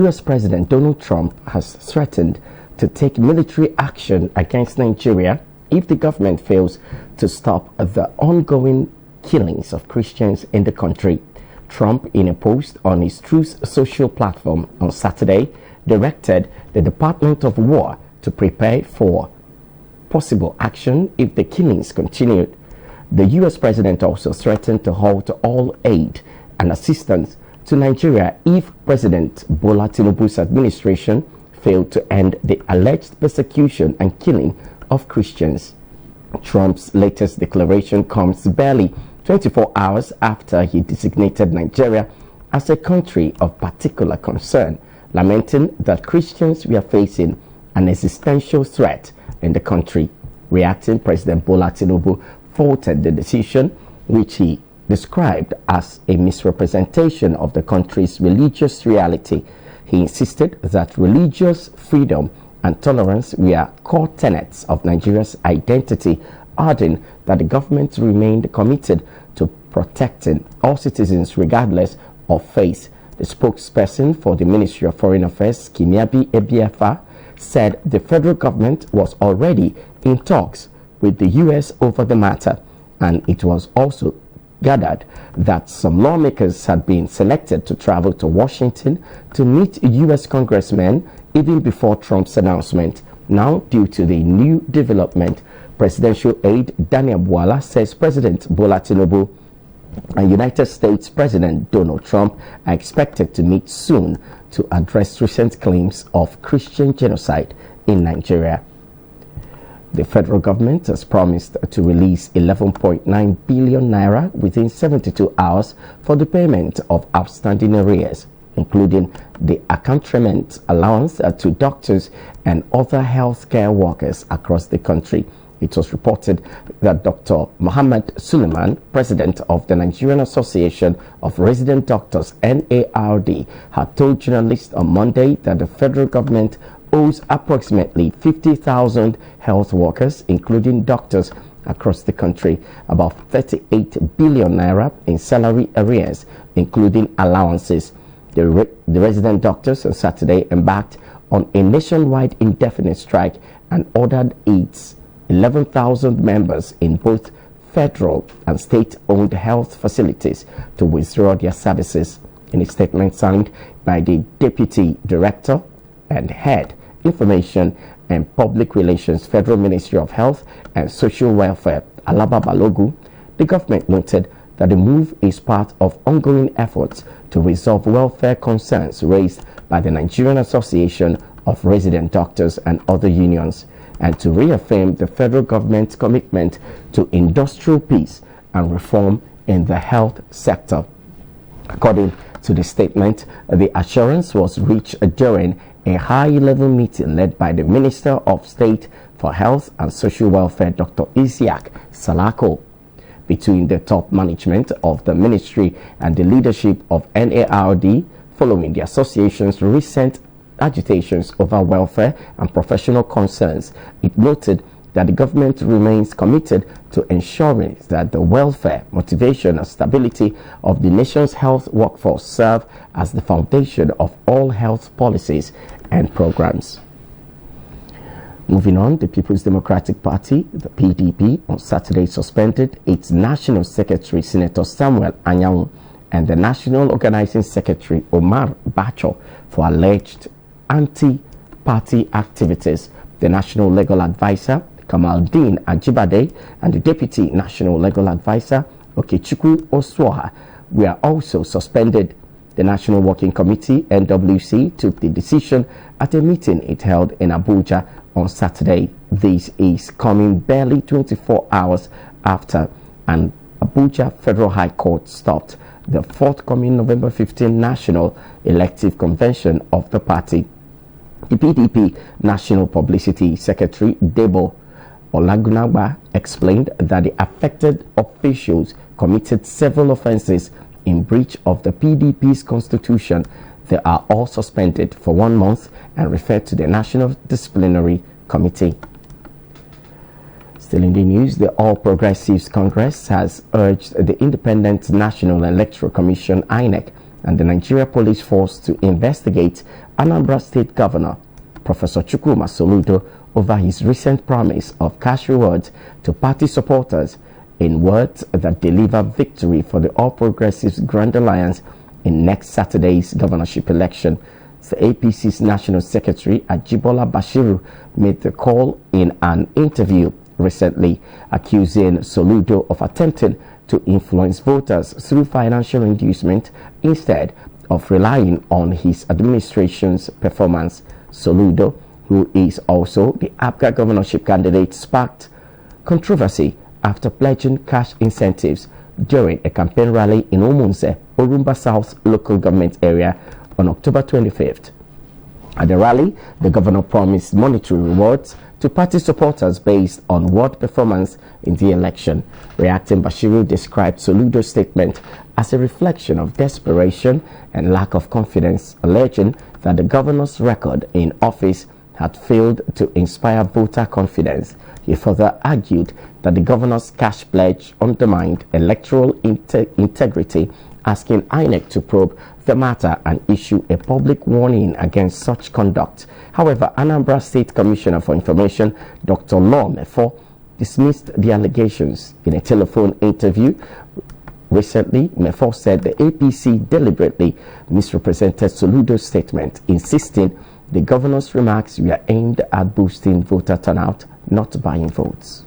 US President Donald Trump has threatened to take military action against Nigeria if the government fails to stop the ongoing killings of Christians in the country. Trump, in a post on his Truth social platform on Saturday, directed the Department of War to prepare for possible action if the killings continued. The US president also threatened to halt all aid and assistance to Nigeria if President Bola Tinubu's administration failed to end the alleged persecution and killing of Christians. Trump's latest declaration comes barely 24 hours after he designated Nigeria as a country of particular concern, lamenting that Christians were facing an existential threat in the country. Reacting, President Bola Tinubu faulted the decision, which he described as a misrepresentation of the country's religious reality. He insisted that religious freedom and tolerance were core tenets of Nigeria's identity, adding that the government remained committed to protecting all citizens regardless of faith. The spokesperson for the Ministry of Foreign Affairs, Kimiabi Ebiefa, said the federal government was already in talks with the U.S. over the matter, and it was also gathered that some lawmakers had been selected to travel to Washington to meet U.S. congressmen even before Trump's announcement. Now, due to the new development, presidential aide Daniel Bwala says President Bola Tinubu and United States President Donald Trump are expected to meet soon to address recent claims of Christian genocide in Nigeria. The federal government has promised to release 11.9 billion naira within 72 hours for the payment of outstanding arrears, including the accoutrement allowance to doctors and other healthcare workers across the country. It was reported that Dr. Mohammed Suleiman, president of the Nigerian Association of Resident Doctors (NARD), had told journalists on Monday that the federal government owes approximately 50,000 health workers, including doctors, across the country about 38 billion naira in salary arrears, including allowances. The resident doctors on Saturday embarked on a nationwide indefinite strike and ordered its 11,000 members in both federal and state-owned health facilities to withdraw their services. In a statement signed by the Deputy Director and Head, Information and Public Relations, Federal Ministry of Health and Social Welfare, Alaba Balogu, the government noted that the move is part of ongoing efforts to resolve welfare concerns raised by the Nigerian Association of Resident Doctors and other unions, and to reaffirm the federal government's commitment to industrial peace and reform in the health sector. According to the statement, the assurance was reached during a high-level meeting led by the Minister of State for Health and Social Welfare, Dr. Isiaq Salako, between the top management of the ministry and the leadership of NARD, following the association's recent agitations over welfare and professional concerns. It noted that the government remains committed to ensuring that the welfare, motivation, and stability of the nation's health workforce serve as the foundation of all health policies and programs. Moving on, the People's Democratic Party, the PDP, on Saturday suspended its National Secretary, Senator Samuel Anyanwu, and the National Organizing Secretary, Omar Bacho, for alleged anti-party activities. The National Legal Advisor, Kamaldeen Ajibade, and the Deputy National Legal Advisor, Okechukwu Oswoha, were also suspended. The National Working Committee, NWC, took the decision at a meeting it held in Abuja on Saturday. This is coming barely 24 hours after an Abuja Federal High Court stopped the forthcoming November 15 National Elective Convention of the party. The PDP National Publicity Secretary, Debo Olagunagba, explained that the affected officials committed several offenses in breach of the PDP's constitution. They are all suspended for 1 month and referred to the National Disciplinary Committee. Still in the news, the All Progressives Congress has urged the Independent National Electoral Commission, INEC, and the Nigeria Police Force to investigate Anambra State Governor Professor Chukwuma Soludo over his recent promise of cash rewards to party supporters in words that deliver victory for the All Progressives Grand Alliance in next Saturday's governorship election. The APC's National Secretary Ajibola Bashiru made the call in an interview recently, accusing Soludo of attempting to influence voters through financial inducement instead of relying on his administration's performance. Soludo, who is also the APGA governorship candidate, sparked controversy after pledging cash incentives during a campaign rally in Omunse, Orumba South local government area on October 25th. At the rally, the governor promised monetary rewards to party supporters based on ward performance in the election. Reacting, Bashiru described Soludo's statement as a reflection of desperation and lack of confidence, alleging that the governor's record in office had failed to inspire voter confidence. He further argued that the governor's cash pledge undermined electoral integrity, asking INEC to probe the matter and issue a public warning against such conduct. However, Anambra State Commissioner for Information, Dr. Law Mefo, dismissed the allegations. In a telephone interview recently, Mefo said the APC deliberately misrepresented Soludo's statement, insisting the governor's remarks were aimed at boosting voter turnout, not buying votes.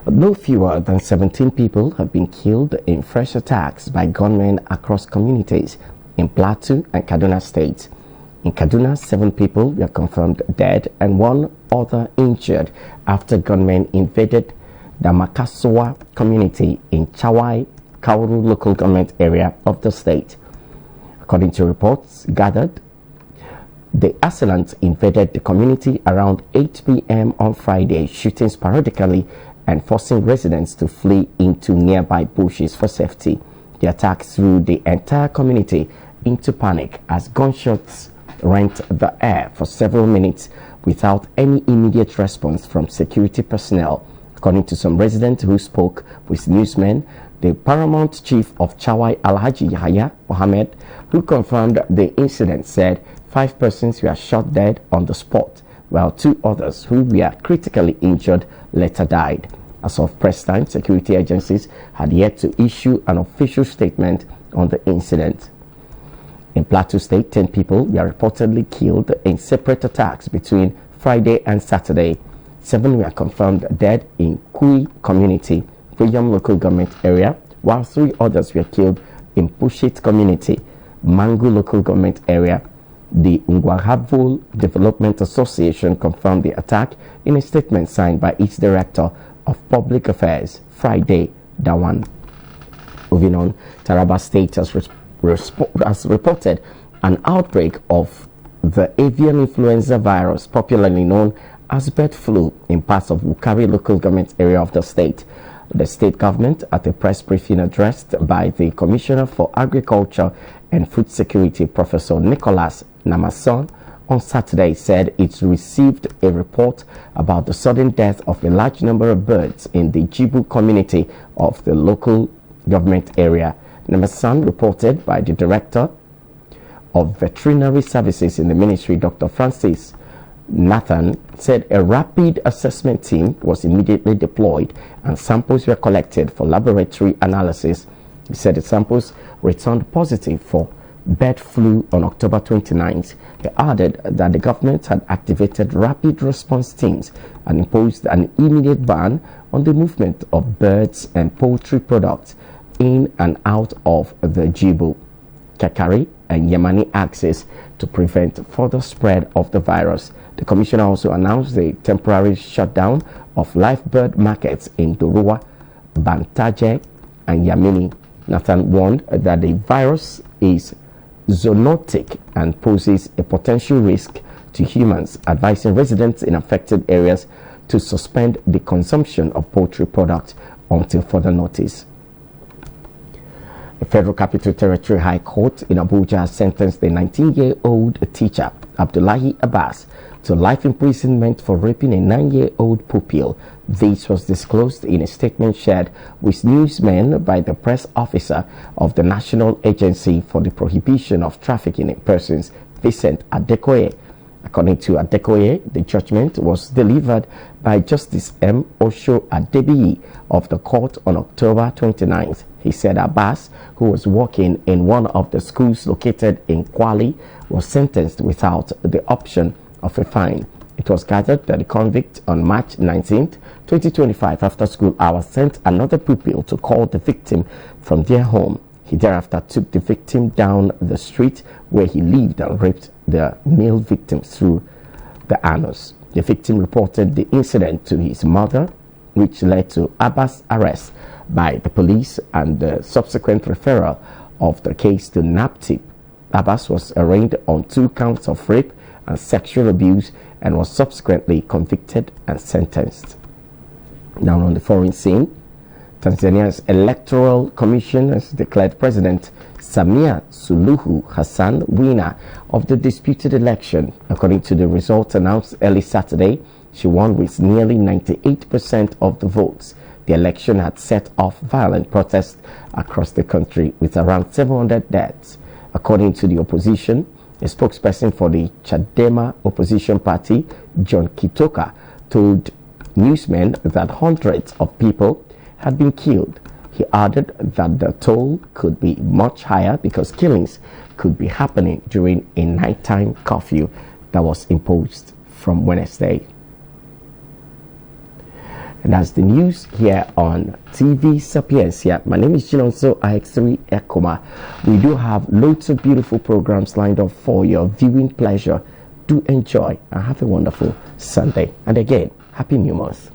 No fewer than 17 people have been killed in fresh attacks by gunmen across communities in Plateau and Kaduna states. In Kaduna, 7 people were confirmed dead and 1 other injured after gunmen invaded the Makasowa community in Chawai, Kauru local government area of the state. According to reports gathered, the assailants invaded the community around 8 p.m. on Friday, shooting sporadically and forcing residents to flee into nearby bushes for safety. The attack threw the entire community into panic as gunshots rent the air for several minutes without any immediate response from security personnel. According to some residents who spoke with newsmen, the paramount chief of Chawai, Alhaji Yahya Mohammed, who confirmed the incident, said 5 persons were shot dead on the spot, while 2 others who were critically injured later died. As of press time, security agencies had yet to issue an official statement on the incident. In Plateau State, 10 people were reportedly killed in separate attacks between Friday and Saturday. 7 were confirmed dead in Kui community, William local government area, while 3 others were killed in Pushit community, Mangu local government area. The Ngwahavul Development Association confirmed the attack in a statement signed by its director of public affairs Friday, Dawan. Moving on, Taraba State has reported an outbreak of the avian influenza virus, popularly known as bird flu, in parts of Wukari local government area of the state. The state government, at a press briefing addressed by the Commissioner for Agriculture and Food Security, Professor Nicholas Namason, on Saturday, said it received a report about the sudden death of a large number of birds in the Jibu community of the local government area. Namason, reported by the Director of Veterinary Services in the ministry, Dr. Francis Nathan, said a rapid assessment team was immediately deployed and samples were collected for laboratory analysis. He said the samples returned positive for bird flu on October 29th. He added that the government had activated rapid response teams and imposed an immediate ban on the movement of birds and poultry products in and out of the Jibu, Kakari and Yemeni axis to prevent further spread of the virus. The commissioner also announced the temporary shutdown of live bird markets in Doruwa, Bantaje and Yamini. Nathan warned that the virus is zoonotic and poses a potential risk to humans, advising residents in affected areas to suspend the consumption of poultry products until further notice. The Federal Capital Territory High Court in Abuja sentenced the 19-year-old teacher Abdullahi Abbas to life imprisonment for raping a 9-year-old pupil. This was disclosed in a statement shared with newsmen by the press officer of the National Agency for the Prohibition of Trafficking in Persons, Vincent Adekoye. According to Adekoye, the judgment was delivered by Justice M. Osho Adebiyi of the court on October 29th. He said Abbas, who was working in one of the schools located in Kwali, was sentenced without the option of a fine. It was gathered that the convict on March 19, 2025, after school hours, sent another pupil to call the victim from their home. He thereafter took the victim down the street where he lived and raped the male victim through the anus. The victim reported the incident to his mother, which led to Abbas' arrest by the police and the subsequent referral of the case to NAPTIP. Abbas was arraigned on 2 counts of rape and sexual abuse and was subsequently convicted and sentenced. Now on the foreign scene, Tanzania's Electoral Commission has declared President Samia Suluhu Hassan winner of the disputed election. According to the results announced early Saturday, she won with nearly 98% of the votes. The election had set off violent protests across the country with around 700 deaths. According to the opposition, a spokesperson for the Chadema opposition party, John Kitoka, told newsmen that hundreds of people had been killed. He added that the toll could be much higher because killings could be happening during a nighttime curfew that was imposed from Wednesday. And that's the news here on TV Sapiencia. My name is Chinonso IX3 Ekoma. We do have loads of beautiful programs lined up for your viewing pleasure. Do enjoy and have a wonderful Sunday. And again, Happy New Month.